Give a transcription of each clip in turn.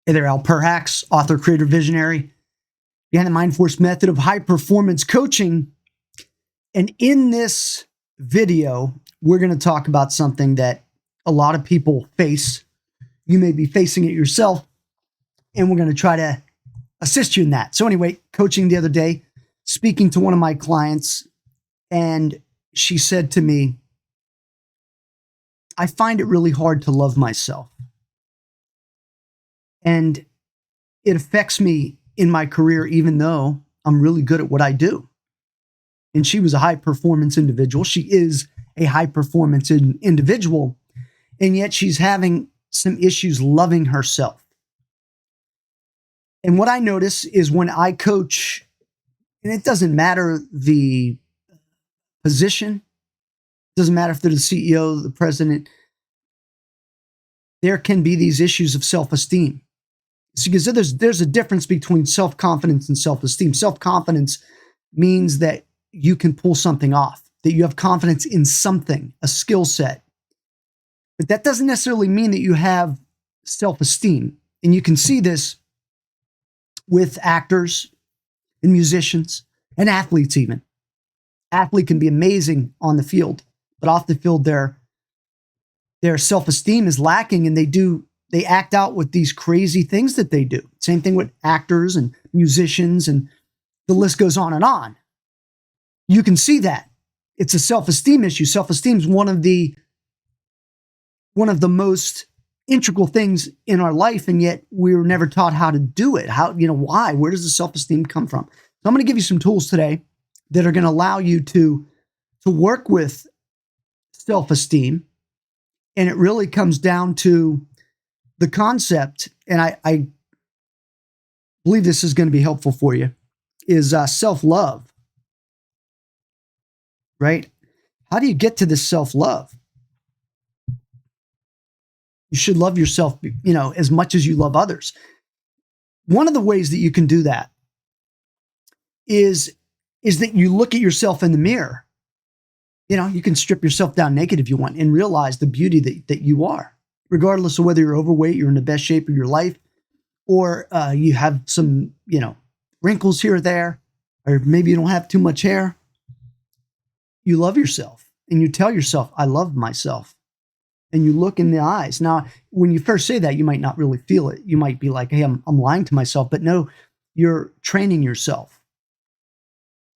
Hey there, Al Perhacs, author, creator, visionary, behind the Mind Force method of high performance coaching. And in this video, we're going to talk about something that a lot of people face. You may be facing it yourself, and we're going to try to assist you in that. So anyway, coaching the other day, speaking to one of my clients, and she said to me, I find it really hard to love myself. And it affects me in my career, even though I'm really good at what I do. And she was a high performance individual. She is a high performance individual. And yet she's having some issues loving herself. And what I notice is when I coach, and it doesn't matter the position, doesn't matter if they're the CEO, the president, there can be these issues of self-esteem. Because there's a difference between self-confidence and self-esteem. Self-confidence means that you can pull something off, that you have confidence in something, a skill set. But that doesn't necessarily mean that you have self-esteem. And you can see this with actors and musicians and athletes even. Athlete can be amazing on the field, but off the field their self-esteem is lacking, and they act out with these crazy things that they do. Same thing with actors and musicians, and the list goes on and on. You can see that. It's a self-esteem issue. Self-esteem is one of the most integral things in our life, and yet we were never taught how to do it. Why? Where does the self-esteem come from? So I'm going to give you some tools today that are going to allow you to work with self-esteem. And it really comes down to the concept, and I believe this is going to be helpful for you, is self-love, right? How do you get to this self-love? You should love yourself, as much as you love others. One of the ways that you can do that is that you look at yourself in the mirror. You can strip yourself down naked if you want and realize the beauty that you are, regardless of whether you're overweight, you're in the best shape of your life, or you have some, wrinkles here or there, or maybe you don't have too much hair. You love yourself and you tell yourself, I love myself. And you look in the eyes. Now, when you first say that, you might not really feel it. You might be like, hey, I'm lying to myself. But no, you're training yourself.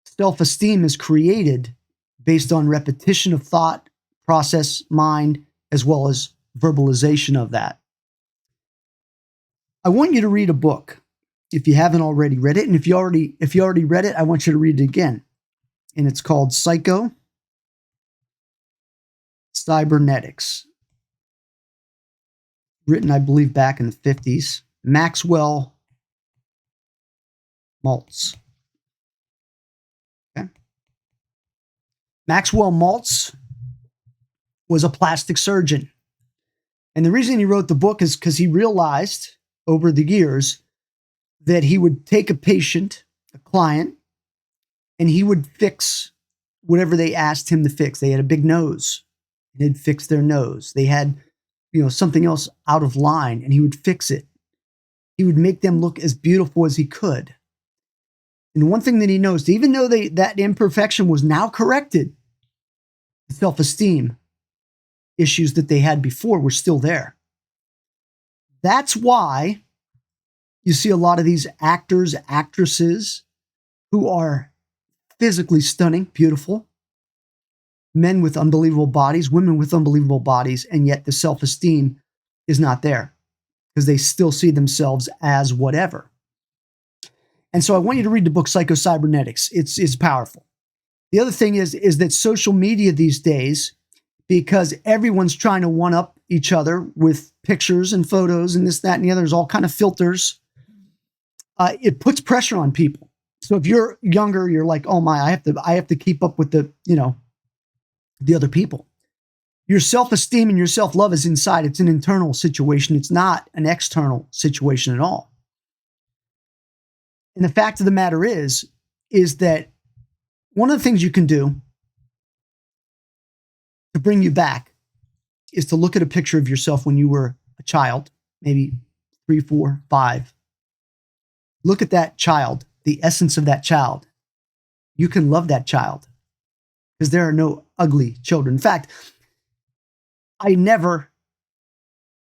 Self-esteem is created based on repetition of thought, process, mind, as well as verbalization of that. I want you to read a book if you haven't already read it. And if you already read it, I want you to read it again. And it's called Psycho-Cybernetics. Written, I believe, back in the 50s. Maxwell Maltz. Okay. Maxwell Maltz was a plastic surgeon. And the reason he wrote the book is because he realized over the years that he would take a patient, a client, and he would fix whatever they asked him to fix. They had a big nose. He'd fix their nose. They had, something else out of line, and he would fix it. He would make them look as beautiful as he could. And one thing that he noticed, even though that imperfection was now corrected, the self-esteem issues that they had before were still there. That's why you see a lot of these actors, actresses who are physically stunning, beautiful, men with unbelievable bodies, women with unbelievable bodies, and yet the self-esteem is not there because they still see themselves as whatever. And so I want you to read the book Psycho-Cybernetics. It's powerful. The other thing is that social media these days, because everyone's trying to one-up each other with pictures and photos and this, that, and the other, there's all kind of filters. It puts pressure on people. So if you're younger, you're like, oh my, I have to keep up with the other people. Your self-esteem and your self-love is inside. It's an internal situation. It's not an external situation at all. And the fact of the matter is that one of the things you can do to bring you back is to look at a picture of yourself when you were a child, maybe 3, 4, 5. Look at that child, the essence of that child. You can love that child because there are no ugly children. In fact, I never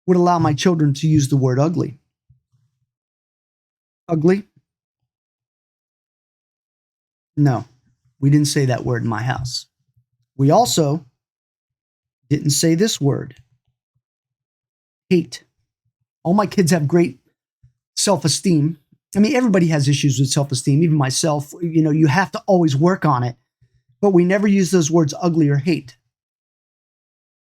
would allow my children to use the word ugly. Ugly? No, we didn't say that word in my house. We also didn't say this word, hate. All my kids have great self-esteem. I mean, everybody has issues with self-esteem, even myself. You know, you have to always work on it. But we never use those words ugly or hate.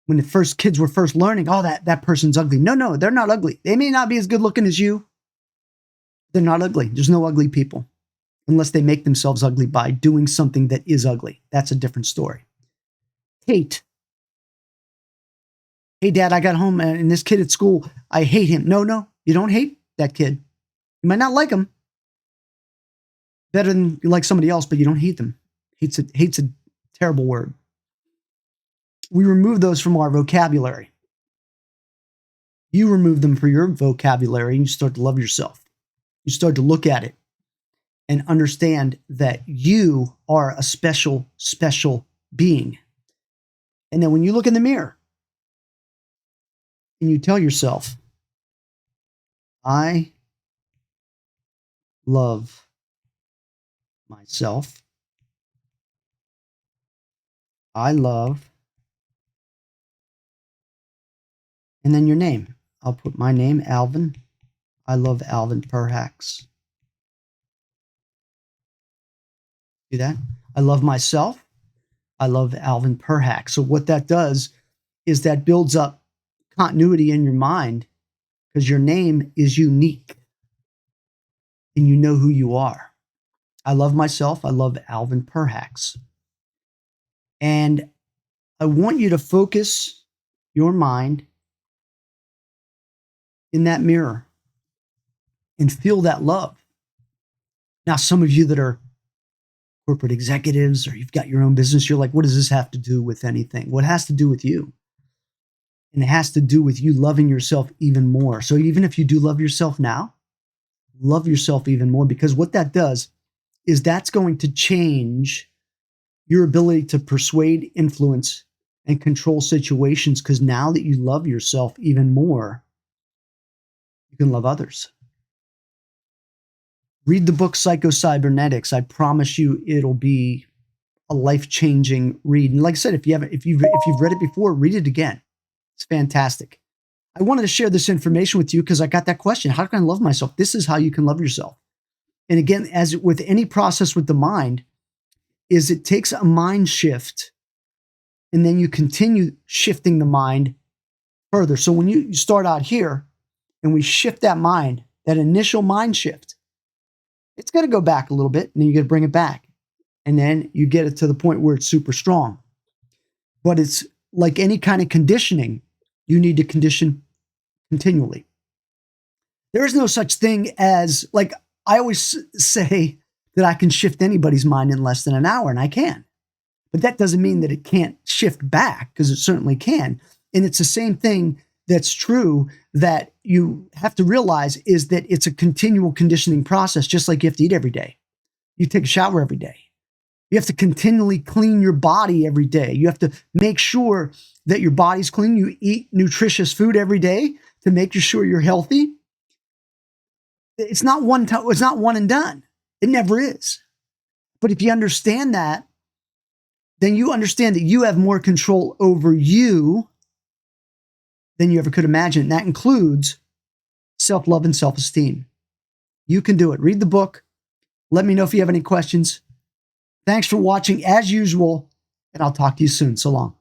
When the first kids were first learning, oh, that person's ugly. No, they're not ugly. They may not be as good looking as you. They're not ugly. There's no ugly people unless they make themselves ugly by doing something that is ugly. That's a different story. Hate. Hey, Dad, I got home and this kid at school, I hate him. No, you don't hate that kid. You might not like him better than you like somebody else, but you don't hate them. Hate's a terrible word. We remove those from our vocabulary. You remove them from your vocabulary and you start to love yourself. You start to look at it and understand that you are a special, special being. And then when you look in the mirror and you tell yourself, I love myself. I love, and then your name. I'll put my name, Alvin. I love Alvin Perhacs. See that? I love myself. I love Alvin Perhacs. So what that does is that builds up continuity in your mind because your name is unique and you know who you are. I love myself. I love Alvin Perhacs. And I want you to focus your mind in that mirror and feel that love. Now, some of you that are corporate executives or you've got your own business, you're like, what does this have to do with anything? Well, it has to do with you. And it has to do with you loving yourself even more. So even if you do love yourself now, love yourself even more, because what that does is that's going to change your ability to persuade, influence, and control situations, because now that you love yourself even more, you can love others. Read the book Psycho-Cybernetics. I promise you it'll be a life-changing read. And like I said, if you've read it before, read it again. It's fantastic. I wanted to share this information with you because I got that question. How can I love myself? This is how you can love yourself. And again, as with any process with the mind, is it takes a mind shift and then you continue shifting the mind further. So when you start out here and we shift that mind, that initial mind shift, it's going to go back a little bit and then you got to bring it back. And then you get it to the point where it's super strong. But it's like any kind of conditioning, you need to condition continually. There is no such thing as, like I always say that I can shift anybody's mind in less than an hour, and I can. But that doesn't mean that it can't shift back, because it certainly can. And it's the same thing that's true that you have to realize is that it's a continual conditioning process, just like you have to eat every day. You take a shower every day. You have to continually clean your body every day. You have to make sure that your body's clean. You eat nutritious food every day to make sure you're healthy. It's not one time, it's not one and done. It never is. But if you understand that, then you understand that you have more control over you than you ever could imagine. And that includes self-love and self-esteem. You can do it. Read the book. Let me know if you have any questions. Thanks for watching as usual, and I'll talk to you soon. So long.